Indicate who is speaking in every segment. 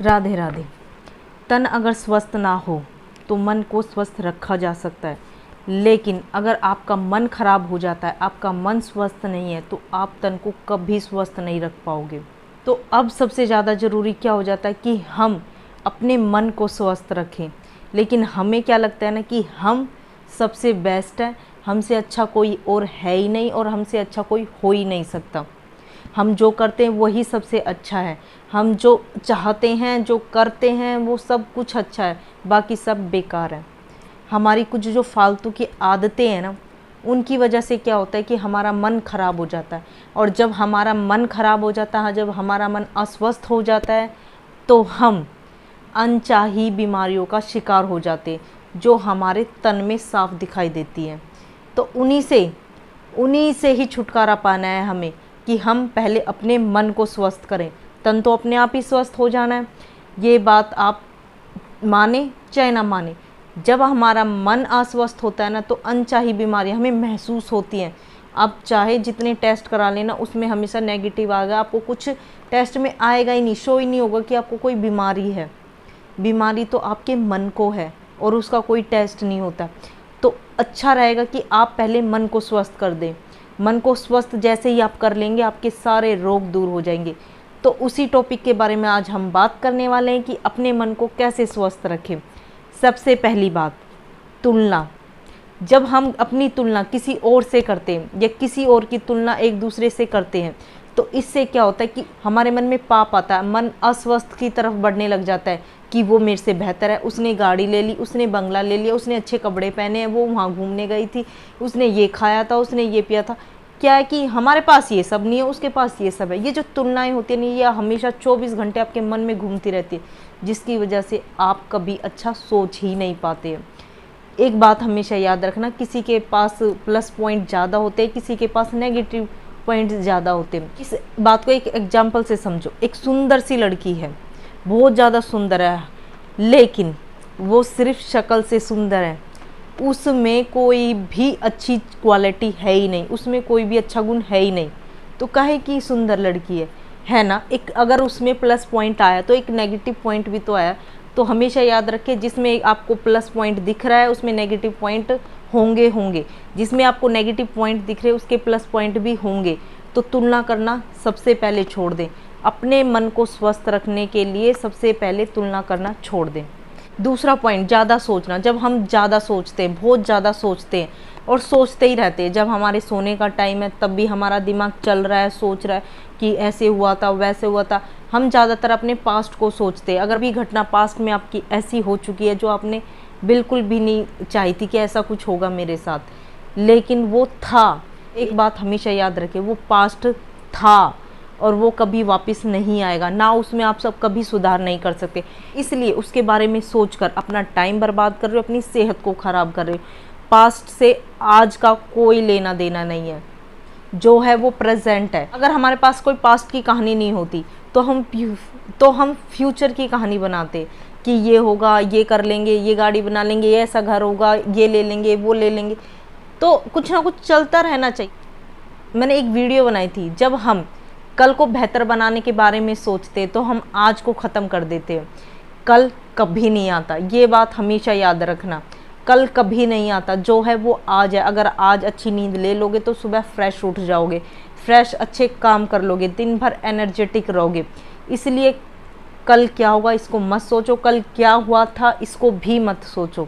Speaker 1: राधे राधे। तन अगर स्वस्थ ना हो तो मन को स्वस्थ रखा जा सकता है, लेकिन अगर आपका मन खराब हो जाता है, आपका मन स्वस्थ नहीं है, तो आप तन को कभी स्वस्थ नहीं रख पाओगे। तो अब सबसे ज़्यादा ज़रूरी क्या हो जाता है कि हम अपने मन को स्वस्थ रखें। लेकिन हमें क्या लगता है ना कि हम सबसे बेस्ट है, हमसे अच्छा कोई और है ही नहीं और हमसे अच्छा कोई हो ही नहीं सकता। हम जो करते हैं वही सबसे अच्छा है, हम जो चाहते हैं जो करते हैं वो सब कुछ अच्छा है, बाकी सब बेकार है। हमारी कुछ जो फालतू की आदतें हैं ना, उनकी वजह से क्या होता है कि हमारा मन खराब हो जाता है। और जब हमारा मन खराब हो जाता है, जब हमारा मन अस्वस्थ हो जाता है, तो हम अनचाही बीमारियों का शिकार हो जाते हैं, जो हमारे तन में साफ दिखाई देती हैं। तो उन्हीं से ही छुटकारा पाना है हमें कि हम पहले अपने मन को स्वस्थ करें। तन तो अपने आप ही स्वस्थ हो जाना है, ये बात आप माने चाहे ना माने। जब हमारा मन अस्वस्थ होता है ना, तो अनचाही बीमारियां हमें महसूस होती हैं। आप चाहे जितने टेस्ट करा लेना, उसमें हमेशा नेगेटिव आएगा, आपको कुछ टेस्ट में आएगा ही नहीं, शो ही नहीं होगा कि आपको कोई बीमारी है। बीमारी तो आपके मन को है और उसका कोई टेस्ट नहीं होता। तो अच्छा रहेगा कि आप पहले मन को स्वस्थ कर दें। मन को स्वस्थ जैसे ही आप कर लेंगे, आपके सारे रोग दूर हो जाएंगे। तो उसी टॉपिक के बारे में आज हम बात करने वाले हैं कि अपने मन को कैसे स्वस्थ रखें। सबसे पहली बात, तुलना। जब हम अपनी तुलना किसी और से करते हैं या किसी और की तुलना एक दूसरे से करते हैं, तो इससे क्या होता है कि हमारे मन में पाप आता है, मन अस्वस्थ की तरफ बढ़ने लग जाता है कि वो मेरे से बेहतर है, उसने गाड़ी ले ली, उसने बंगला ले लिया, उसने अच्छे कपड़े पहने हैं, वो वहाँ घूमने गई थी, उसने ये खाया था, उसने ये पिया था। क्या है कि हमारे पास ये सब नहीं है, उसके पास ये सब है। ये जो तुलनाएं होती है नहीं, ये हमेशा 24 घंटे आपके मन में घूमती रहती है, जिसकी वजह से आप कभी अच्छा सोच ही नहीं पाते हैं। एक बात हमेशा याद रखना, किसी के पास प्लस पॉइंट ज़्यादा होते हैं, किसी के पास नेगेटिव पॉइंट ज़्यादा होते हैं। इस बात को एक एग्जाम्पल से समझो। एक सुंदर सी लड़की है, बहुत ज़्यादा सुंदर है, लेकिन वो सिर्फ शक्ल से सुंदर है, उसमें कोई भी अच्छी क्वालिटी है ही नहीं, उसमें कोई भी अच्छा गुण है ही नहीं। तो काहे कि सुंदर लड़की है ना। एक अगर उसमें प्लस पॉइंट आया तो एक नेगेटिव पॉइंट भी तो आया। तो हमेशा याद रखें, जिसमें आपको प्लस पॉइंट दिख रहा है उसमें नेगेटिव पॉइंट होंगे, जिसमें आपको नेगेटिव पॉइंट दिख रहे हैं उसके प्लस पॉइंट भी होंगे। तो तुलना करना सबसे पहले छोड़ दें। अपने मन को स्वस्थ रखने के लिए सबसे पहले तुलना करना छोड़ दें। दूसरा पॉइंट, ज़्यादा सोचना। जब हम ज़्यादा सोचते हैं, बहुत ज़्यादा सोचते हैं और सोचते ही रहते हैं, जब हमारे सोने का टाइम है तब भी हमारा दिमाग चल रहा है, सोच रहा है कि ऐसे हुआ था, वैसे हुआ था। हम ज़्यादातर अपने पास्ट को सोचते हैं। अगर भी घटना पास्ट में आपकी ऐसी हो चुकी है जो आपने बिल्कुल भी नहीं चाही थी कि ऐसा कुछ होगा मेरे साथ, लेकिन वो था। एक बात हमेशा याद रखें, वो पास्ट था और वो कभी वापस नहीं आएगा ना, उसमें आप सब कभी सुधार नहीं कर सकते। इसलिए उसके बारे में सोचकर अपना टाइम बर्बाद कर रहे हो, अपनी सेहत को ख़राब कर रहे हो। पास्ट से आज का कोई लेना देना नहीं है, जो है वो प्रेजेंट है। अगर हमारे पास कोई पास्ट की कहानी नहीं होती तो हम फ्यूचर की कहानी बनाते कि ये होगा, ये कर लेंगे, ये गाड़ी बना लेंगे, ये ऐसा घर होगा, ये ले लेंगे, वो ले लेंगे। तो कुछ ना कुछ चलता रहना चाहिए। मैंने एक वीडियो बनाई थी, जब हम कल को बेहतर बनाने के बारे में सोचते तो हम आज को ख़त्म कर देते हैं। कल कभी नहीं आता, ये बात हमेशा याद रखना। कल कभी नहीं आता, जो है वो आज है। अगर आज अच्छी नींद ले लोगे तो सुबह फ्रेश उठ जाओगे, फ्रेश अच्छे काम कर लोगे, दिन भर एनर्जेटिक रहोगे। इसलिए कल क्या होगा इसको मत सोचो, कल क्या हुआ था इसको भी मत सोचो।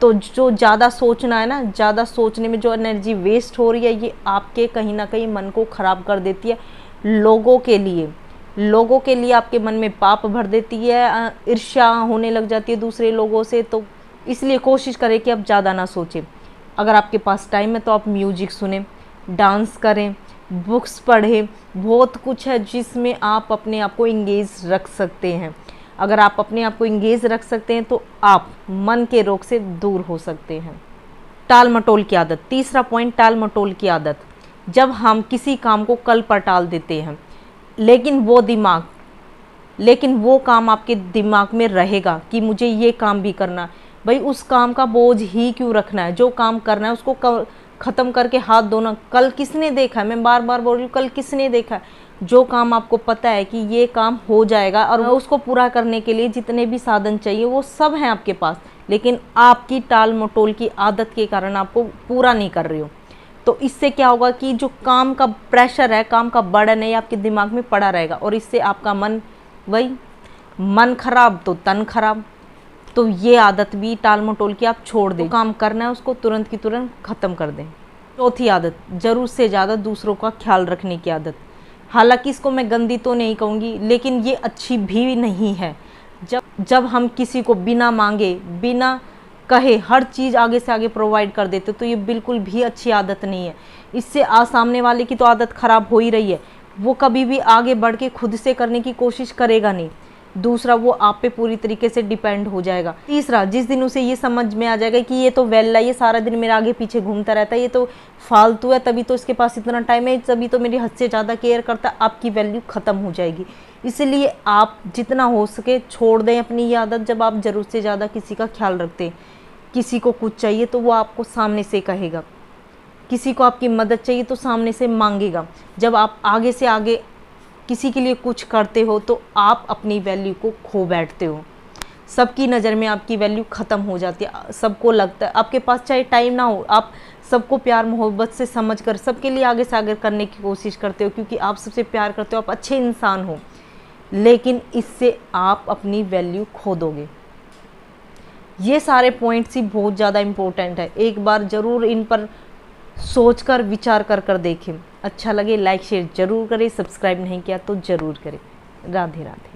Speaker 1: तो जो ज़्यादा सोचना है ना, ज़्यादा सोचने में जो एनर्जी वेस्ट हो रही है, ये आपके कहीं ना कहीं मन को ख़राब कर देती है। लोगों के लिए आपके मन में पाप भर देती है, ईर्ष्या होने लग जाती है दूसरे लोगों से। तो इसलिए कोशिश करें कि आप ज़्यादा ना सोचें। अगर आपके पास टाइम है तो आप म्यूजिक सुनें, डांस करें, बुक्स पढ़ें, बहुत कुछ है जिसमें आप अपने आप को इंगेज रख सकते हैं। अगर आप अपने आप को इंगेज रख सकते हैं तो आप मन के रोग से दूर हो सकते हैं। टाल मटोल की आदत। तीसरा पॉइंट, टाल मटोल की आदत। जब हम किसी काम को कल पर टाल देते हैं, लेकिन वो काम आपके दिमाग में रहेगा कि मुझे ये काम भी करना। भाई उस काम का बोझ ही क्यों रखना है, जो काम करना है उसको ख़त्म करके हाथ धोना। कल किसने देखा है, मैं बार बार बोल रही हूँ, कल किसने देखा है। जो काम आपको पता है कि ये काम हो जाएगा और उसको पूरा करने के लिए जितने भी साधन चाहिए वो सब हैं आपके पास, लेकिन आपकी टाल मटोल की आदत के कारण आपको पूरा नहीं कर रहे हो। तो इससे क्या होगा कि जो काम का प्रेशर है, काम का बर्डन है, आपके दिमाग में पड़ा रहेगा और इससे आपका मन खराब तो तन खराब। तो ये आदत भी टाल मटोल की आप छोड़ दें। काम करना है उसको तुरंत की तुरंत ख़त्म कर दें। चौथी आदत, ज़रूरत से ज़्यादा दूसरों का ख्याल रखने की आदत। हालांकि इसको मैं गंदी तो नहीं कहूँगी, लेकिन ये अच्छी भी नहीं है। जब हम किसी को बिना मांगे, बिना कहे हर चीज़ आगे से आगे प्रोवाइड कर देते, तो ये बिल्कुल भी अच्छी आदत नहीं है। इससे सामने वाले की तो आदत ख़राब हो ही रही है, वो कभी भी आगे बढ़ के खुद से करने की कोशिश करेगा नहीं। दूसरा, वो आप पे पूरी तरीके से डिपेंड हो जाएगा। तीसरा, जिस दिन उसे ये समझ में आ जाएगा कि ये तो वेल्ला, ये सारा दिन मेरे आगे पीछे घूमता रहता है, ये तो फालतू है, तभी तो इसके पास इतना टाइम है, तभी तो मेरी हद से ज़्यादा केयर करता है, आपकी वैल्यू ख़त्म हो जाएगी। इसलिए आप जितना हो सके छोड़ दें अपनी ये आदत। जब आप ज़रूरत से ज़्यादा किसी का ख्याल रखते हैं, किसी को कुछ चाहिए तो वो आपको सामने से कहेगा, किसी को आपकी मदद चाहिए तो सामने से मांगेगा। जब आप आगे से आगे किसी के लिए कुछ करते हो तो आप अपनी वैल्यू को खो बैठते हो। सबकी नज़र में आपकी वैल्यू ख़त्म हो जाती है। सबको लगता है आपके पास चाहे टाइम ना हो, आप सबको प्यार मोहब्बत से समझ कर सबके लिए आगे से आगे करने की कोशिश करते हो, क्योंकि आप सबसे प्यार करते हो, आप अच्छे इंसान हो। लेकिन इससे आप अपनी वैल्यू खो दोगे। ये सारे पॉइंट्स ही बहुत ज़्यादा इम्पोर्टेंट है। एक बार ज़रूर इन पर सोच कर विचार कर देखें। अच्छा लगे लाइक शेयर ज़रूर करें, सब्सक्राइब नहीं किया तो ज़रूर करें। राधे राधे।